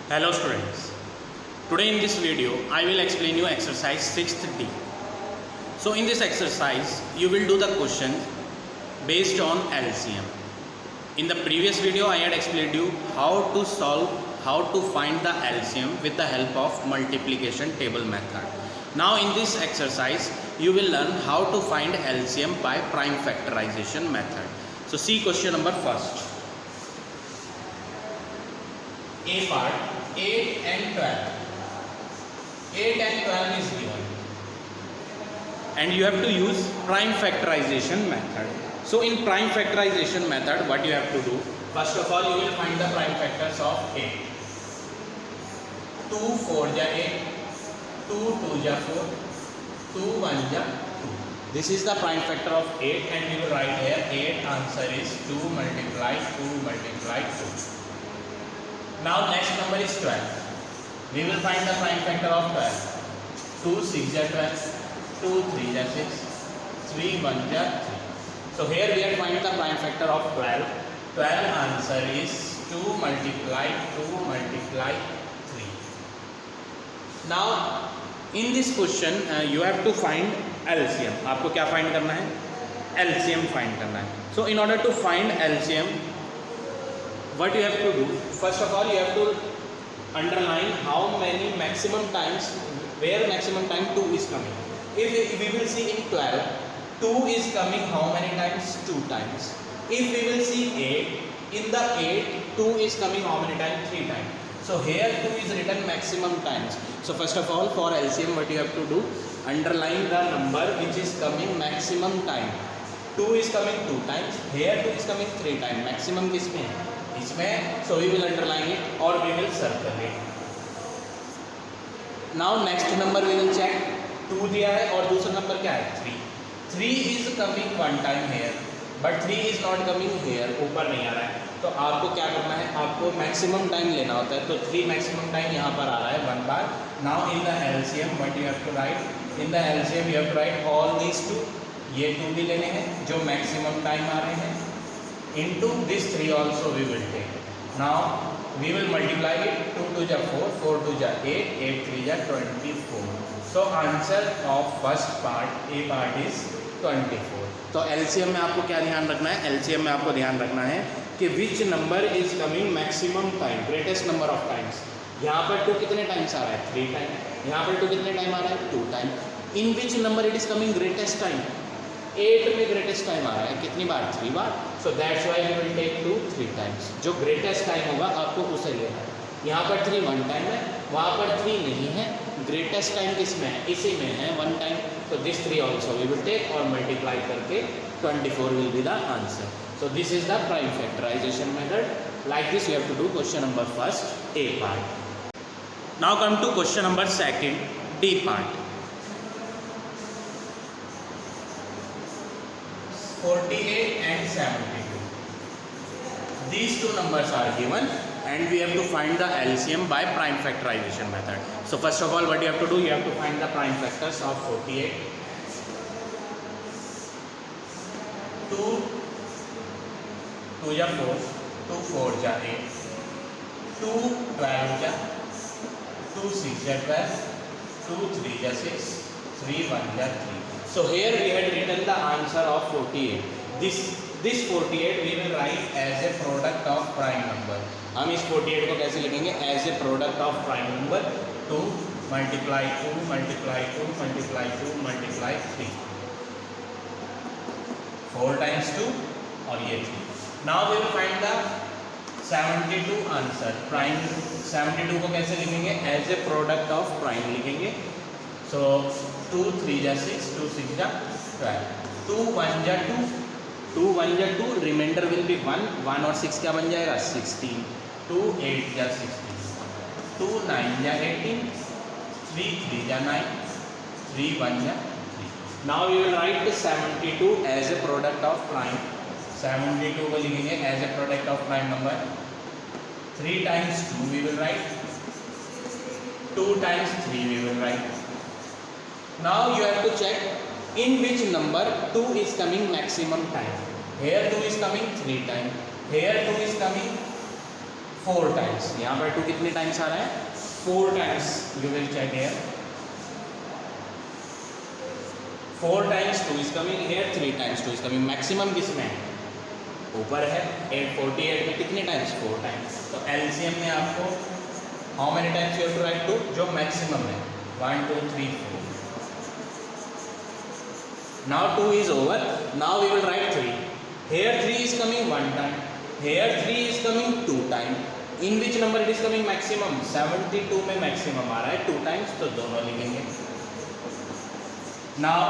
Hello students, today in this video I will explain you exercise 6th D. So in this exercise you will do the question based on LCM. In the previous video I had explained you how to find the LCM with the help of multiplication table method. Now in this exercise you will learn how to find LCM by prime factorization method. So see question number first. A part 8 and 12. 8 and 12 is given. And you have to use prime factorization method. So in prime factorization method, what you have to do? First of all, you will find the prime factors of 8. 2 4 ja 8, 2 2 ja 4, 2 1 ja 2. This is the prime factor of 8 and we will write here 8 answer is 2 multiply 2 multiply 2. Now next number is 12. We will find the prime factor of 12. 2 6 ja 12, 2 3 ja 6, 3 1 ja 3. So here we are finding the prime factor of 12. 12 answer is 2 multiply 2 multiply 3. Now in this question you have to find LCM. आपको क्या find करना है? LCM find करना है. So in order to find LCM, what you have to do? First of all, you have to underline how many maximum times, where maximum time 2 is coming. If we will see in 12, 2 is coming how many times? 2 times. If we will see 8, in the 8, 2 is coming how many times? 3 times. So here 2 is written maximum times. So first of all, for LCM what you have to do? Underline the number which is coming maximum time. 2 is coming 2 times, here 2 is coming 3 times. Maximum किसमें है? इसमें. So we will underline it or we will circle it. Now next number we will check. 2 दिया है और दूसरा number क्या है? 3. 3 is coming one time here, but 3 is not coming here. ऊपर नहीं आ रहा है. तो आपको क्या करना है? आपको मैक्सिमम टाइम लेना होता है. तो 3 मैक्सिमम टाइम यहाँ पर आ रहा है 1 बार. Now in the LCM what you have to write? In the LCM you have to write all these 2. ये 2 भी लेने हैं जो मैक्सिमम टाइम आ रहे हैं. Into this 3 also we will take. Now we will multiply it. 2 2 ja 4, 4 2 ja 8, 8 3 ja 24. So answer of first part, A part is 24. तो LCM में आपको क्या ध्यान रखना है? LCM में आपको ध्यान रखना है कि which number is coming maximum time, greatest number of times. यहाँ पर 2 कितने टाइम्स आ रहा है? 3 टाइम. यहाँ पर 2 कितने टाइम आ रहा है? 2 time. In which number it is coming greatest time? 8 में ग्रेटेस्ट टाइम आ रहा है. कितनी बार? 3 बार. So that's why we will take 2 3 times. जो ग्रेटेस्ट टाइम होगा आपको उसे लेना है. यहाँ पर 3 1 टाइम है, वहाँ पर 3 नहीं है. ग्रेटेस्ट टाइम किस में है? इसी में है 1 टाइम. तो this 3 also we will take और मल्टीप्लाई करके 24 will be the answer. So this is the prime factorisation method. Like this you have to do question number first, A part. Now come to question number second, D part. 48 and 72. These two numbers are given and we have to find the LCM by prime factorization method. So first of all what you have to do? You have to find the prime factors of 48. 2 2 ja 4, 2 4 ja 8, 2 12 ja 2 6 ja 12, 2 3 ja 6, 3 1 ja 3. So here we had written the answer of 48. This 48 we will write as a product of prime number. हम इस 48 को कैसे लिखेंगे? As a product of prime number. 2 multiply 2 multiply 2 multiply 2 multiply 3. 4 times 2 और ये 3. Now we will find the 72 answer. Prime 72 को कैसे लिखेंगे? As a product of prime लिखेंगे. So 2 3 ja 6, 2 6 ja 12, 2 1 ja 2, 2 1 ja 2, remainder will be 1, 1 और 6 क्या बन जाएगा? 16. 2 8 ja 16, 2 9 ja 18, 3 3 ja 9, 3 1 ja 3. Now we will write 72 as a product of prime. 72 को लिखेंगे as a product of prime number. 3 times 2 we will write, 2 times 3 we will write. Now you have to check in which number 2 is coming maximum time. Here 2 is coming 3 times. Here 2 is coming 4 times, यहाँ पर 2 कितने times आ रहा है? 4 times. You will check here 4 times 2 is coming here, 3 times 2 is coming. Maximum किसमें है? ऊपर है. 848 में कितने टाइम्स? 4 टाइम्स. तो एलसीएम में आपको how many times you have to write 2? जो मैक्सिमम है 1 2 3 4. Now 2 is over. Now we will write 3. Here 3 is coming 1 time. Here 3 is coming 2 time. In which number it is coming maximum? 72 में maximum आ रहा है 2 times, तो दोनों लिखेंगे. Now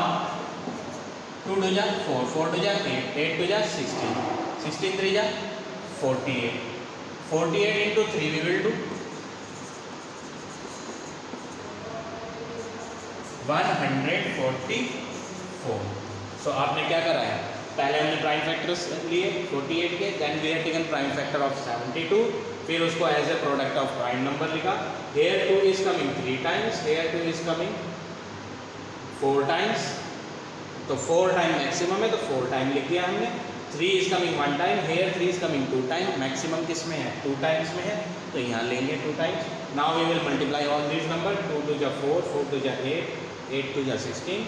2 2 जा 4, 4 2 जा 8, 8 2 जा 16, 16 3 जा 48. 48 into 3 we will do 144. सो आपने क्या करा है? पहले हमने प्राइम फैक्टर्स लिए 48 के, then we have taken prime factor of 72, फिर उसको as a product of prime number लिखा. Here 2 is coming 3 times, here 2 is coming 4 times, तो 4 टाइम मैक्सिमम है तो 4 टाइम लिख दिया हमने. 3 is coming 1 time, here 3 is coming 2 time. Maximum किस में है? 2 टाइम्स में है, तो यहाँ लेंगे 2 times. Now we will multiply all this number. 2 2 जा 4, 4 2 जा 8, 8 2 जा 16,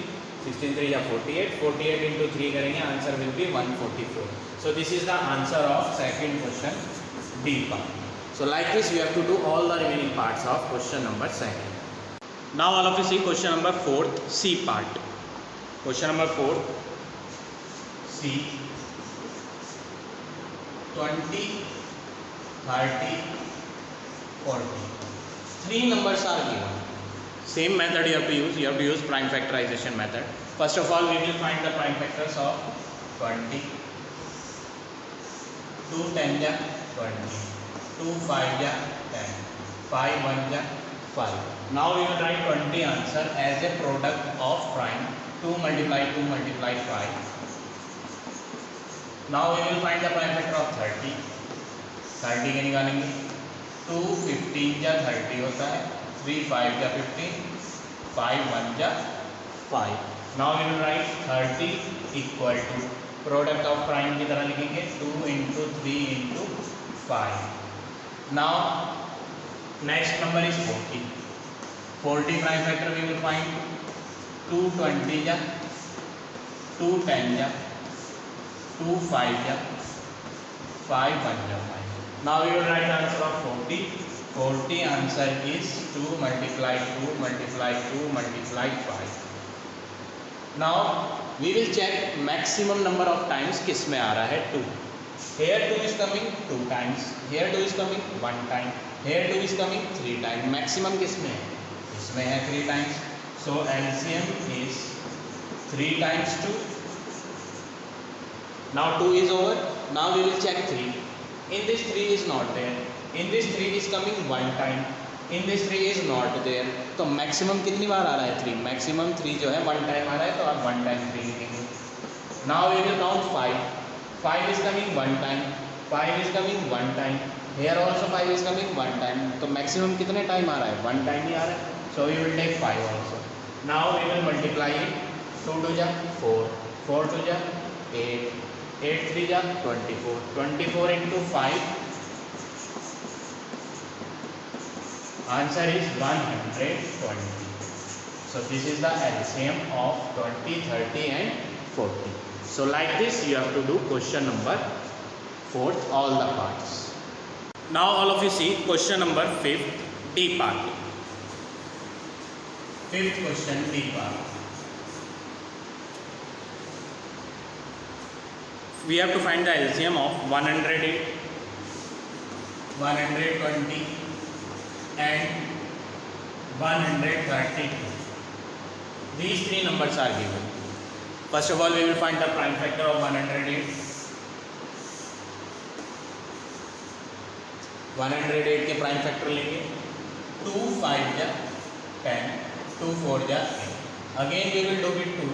16 3 जा 48, 48 into 3 करेंगे, answer will be 144. So this is the answer of second question, D part. So like this you have to do all the remaining parts of question number 2. Now all of you see question number 4th, C part. Question number 4, C. 20, 30, 40. 3 numbers are given. Same method you have to use. You have to use prime factorization method. First of all, we will find the prime factors of 20. 2 10 ja 20. 2 5 ja 10. 5 1 ja 5. Now we will write 20 answer as a product of prime. 2 multiply 2 multiply 5. Now we will find the prime factor of 30. 30 के निकालेंगे. 2 15 ja 30 होता है. 3 5 ja 15, 5 1 ja 5. Now we will write 30 equal to product of prime की तरह लिखेंगे 2 into 3 into 5. Now next number is 40. 40 prime factor we will find 2 20 ja 2 10 ja 2 5 ja 5 1 ja 5. Now we will write answer of 40. 40 answer is 2 multiply 2 multiply 2 multiply 5. Now we will check maximum number of times किस में आ रहा है 2. Here 2 is coming 2 times, here 2 is coming 1 time, here 2 is coming 3 times. Maximum किस में है? इसमें है 3 times. So LCM is 3 times 2. Now 2 is over. Now we will check 3. In this 3 is not there. In this 3 is coming 1 time. In this 3 is not there. तो maximum कितनी बार आ रहा है 3? Maximum 3 जो है 1 टाइम आ रहा है, तो आप 1 टाइम 3 लिखेंगे. Now we will count 5. 5 is coming 1 time. 5 is coming 1 time. Here also 5 is coming 1 time. तो मैक्सिमम कितने टाइम आ रहा है? 1 टाइम ही आ रहा है. So we will take 5 also. Now we will multiply it. 2 2 ja 4, 4 2 ja 8, 8 3 ja 24. 24 into 5. Answer is 120. So this is the LCM of 20, 30 and 40. So like this you have to do question number 4, all the parts. Now all of you see question number 5th, D part. 5th question, D part. We have to find the LCM of 108, 120 and 132. These 3 numbers are given. First of all, we will find the prime factor of 108. 108 के prime factor लेंगे. 2 5 ja 10, 2 4 ja 8. Again we will do with 2.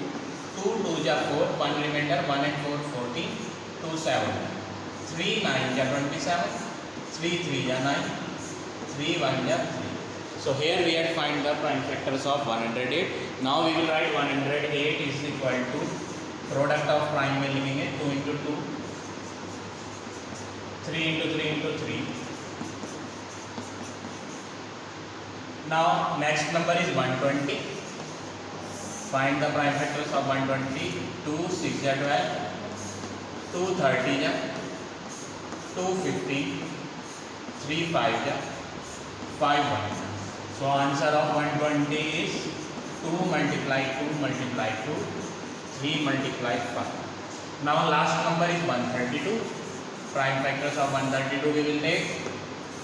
2 2 ja 4, 1 remainder, 1 and 4 14, 2 7. 3 9 ja 27, 3 3 ja 9, 3 1 ja 3. So here we had find the prime factors of 108. Now we will write 108 is equal to product of prime में लिखेंगे 2 into 2, 3 into 3 into 3, Now next number is 120. Find the prime factors of 120. 2 6 ja 12, 2 30 ja, 2 15, 3 5 ja, 5 1 ja. So answer of 120 is 2 multiply 2 multiply 2, 3 multiply 5. Now last number is 132. Prime factors of 132 we will take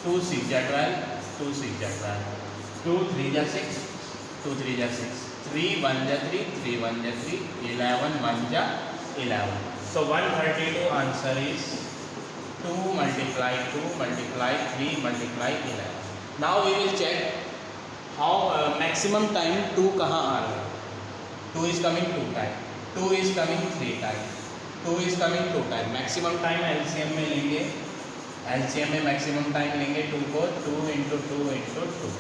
2 6 ja 12, 2 6 ja 12, 2 3 ja 6, 2 3 ja 6, 3 1 ja 3, 3 1 ja 3, 11 1 ja 11. So 132 answer is 2 multiply 2 multiply 3 multiply 11. Now we will check how maximum time 2 कहाँ आ रहा है. 2 is coming 2 time, 2 is coming 3 time, 2 is coming 2 time. Maximum time LCM में लेंगे, LCM में maximum time लेंगे 2 को, 2 into 2 into 2.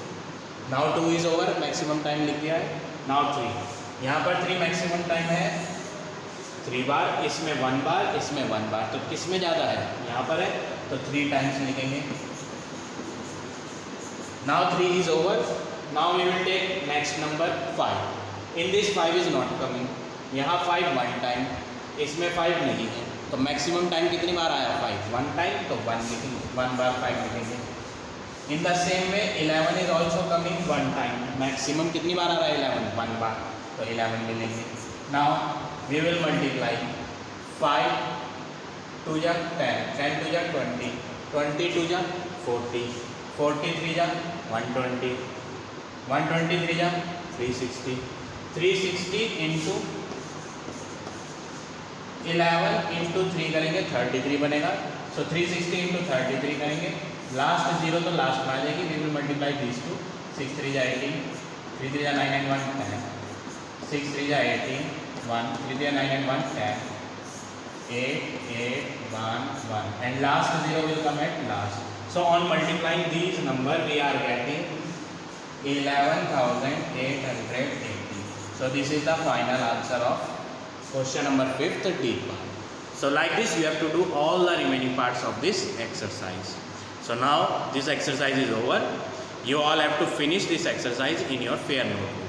Now 2 is over, maximum time लिख दिया है. नाउ 3, यहाँ पर 3 मैक्सिमम टाइम है, 3 बार, इसमें 1 बार, इसमें 1 बार. तो किस में ज़्यादा है, यहाँ पर है, तो 3 टाइम्स लिखेंगे. Now 3 is over. Now we will take next number 5. In this 5 is not coming. यहाँ 5 1 टाइम, इसमें 5 नहीं है, तो मैक्सिमम टाइम कितनी बार आया 5 1 टाइम, तो 1 लिखेंगे, 1 बार 5 लिखेंगे. In the same way 11 is also coming 1 time. Maximum कितनी बार आ रहा है 11 1 बार, तो 11 मिलेंगे. नाउ वी विल मल्टीप्लाई 5 2 जा 10, 10 2 जा 20, 20 2 जा 40, 43 जा 120, 123 जा 360, 360 इंटू 11 इंटू 3 करेंगे 33 बनेगा. सो 360 इंटू 33 करेंगे. लास्ट जीरो तो लास्ट में आ जाएगी. We will multiply this two. 6 3 जा 18, 3 3 जा 9 and 1 10, 6 3 जा 18 1, 3 3 जा 9 and 1 10, 8 8 1 1, and last zero will come at last. So on multiplying these number we are getting 11,880. So this is the final answer of question number 5th D part. So like this you have to do all the remaining parts of this exercise. So now this exercise is over. You all have to finish this exercise in your fair notebook.